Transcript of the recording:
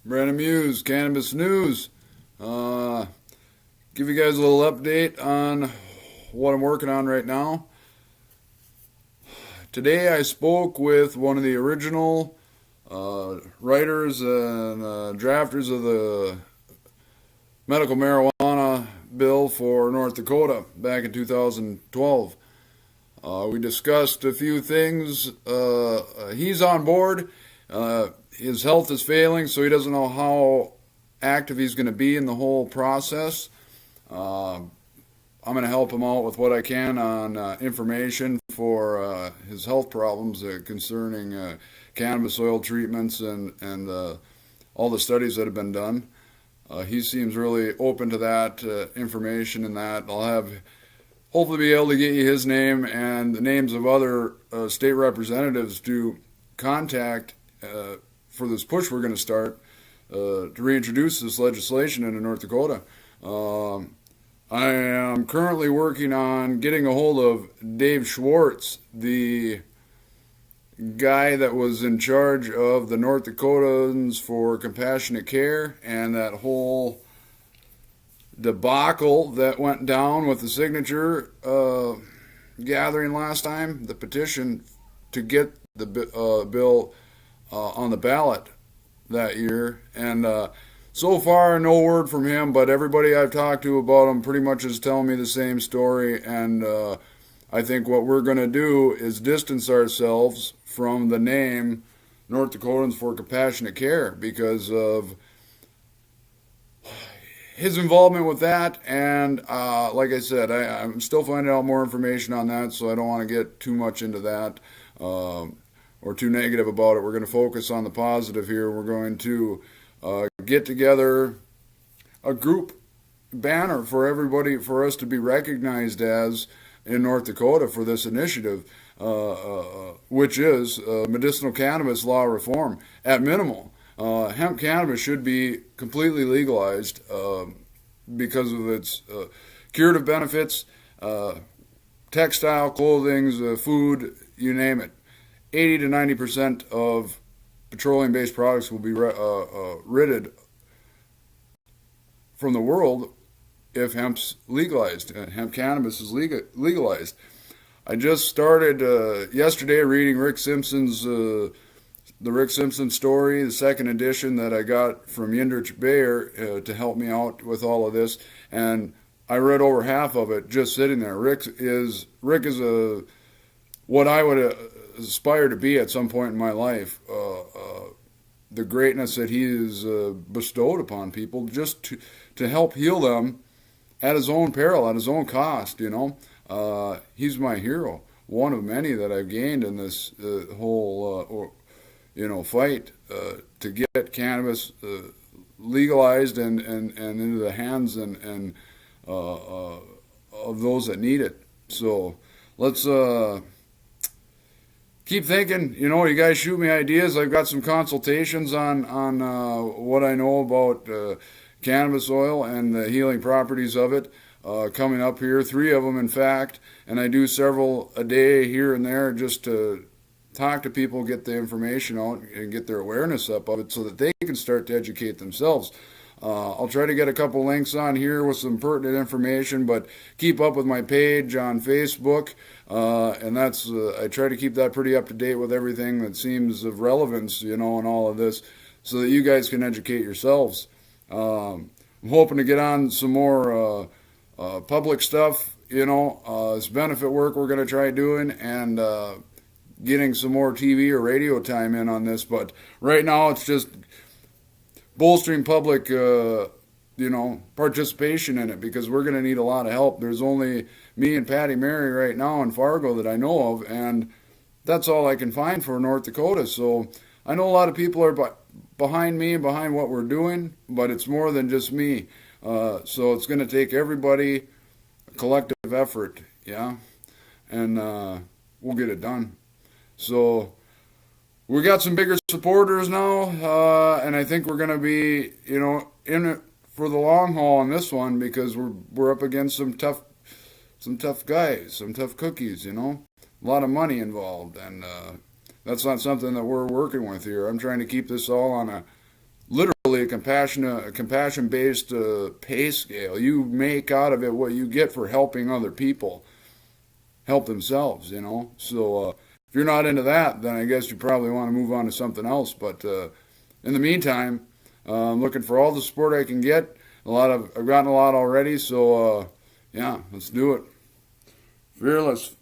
Brandon Muse, Cannabis News. Give you guys a little update on what I'm working on right now. Today I spoke with one of the original writers and drafters of the medical marijuana bill for North Dakota back in 2012. We discussed a few things. He's on board. His health is failing, so he doesn't know how active he's going to be in the whole process. I'm going to help him out with what I can on information for his health problems concerning cannabis oil treatments and all the studies that have been done. He seems really open to that information and that. I'll hopefully be able to get you his name and the names of other state representatives to contact for this push we're going to start to reintroduce this legislation into North Dakota. I am currently working on getting a hold of Dave Schwartz, the guy that was in charge of the North Dakotans for Compassionate Care and that whole debacle that went down with the signature gathering last time, the petition to get the bill on the ballot that year. And so far, no word from him, but everybody I've talked to about him pretty much is telling me the same story. And I think what we're going to do is distance ourselves from the name North Dakotans for Compassionate Care because of his involvement with that. And like I said, I'm still finding out more information on that, so I don't want to get too much into that or too negative about it. We're going to focus on the positive here. We're going to get together a group banner for everybody, for us to be recognized as in North Dakota for this initiative, which is medicinal cannabis law reform at minimal. Hemp cannabis should be completely legalized because of its curative benefits, textile, clothing, food, you name it. 80 to 90% of petroleum-based products will be ridded from the world if hemp's legalized. Hemp cannabis is legalized. I just started yesterday reading Rick Simpson's the Rick Simpson story, the second edition that I got from Yindrich Bayer to help me out with all of this, and I read over half of it just sitting there. Rick is what I would aspire to be at some point in my life. The greatness that he has bestowed upon people just to help heal them at his own peril, at his own cost, He's my hero, one of many that I've gained in this whole fight to get cannabis legalized and into the hands and of those that need it. So let's keep thinking. You guys shoot me ideas. I've got some consultations on what I know about cannabis oil and the healing properties of it coming up here. 3 of them, in fact, and I do several a day here and there just to talk to people, get the information out, and get their awareness up of it so that they can start to educate themselves. I'll try to get a couple links on here with some pertinent information, but keep up with my page on Facebook, and that's I try to keep that pretty up to date with everything that seems of relevance, in all of this, so that you guys can educate yourselves. I'm hoping to get on some more public stuff, this benefit work we're going to try doing, and getting some more TV or radio time in on this. But right now it's just bolstering public, participation in it, because we're going to need a lot of help. There's only me and Patty Mary right now in Fargo that I know of, and that's all I can find for North Dakota. So I know a lot of people are behind me and behind what we're doing, but it's more than just me. So it's going to take everybody, a collective effort, and we'll get it done. So we got some bigger supporters now, and I think we're going to be, in it for the long haul on this one, because we're up against some tough guys, some tough cookies. A lot of money involved, and that's not something that we're working with here. I'm trying to keep this all on a literal a compassion-based pay scale. You make out of it what you get for helping other people help themselves, you know. So if you're not into that, then I guess you probably want to move on to something else. But in the meantime, I'm looking for all the support I can get. I've gotten a lot already, so yeah, let's do it. Fearless.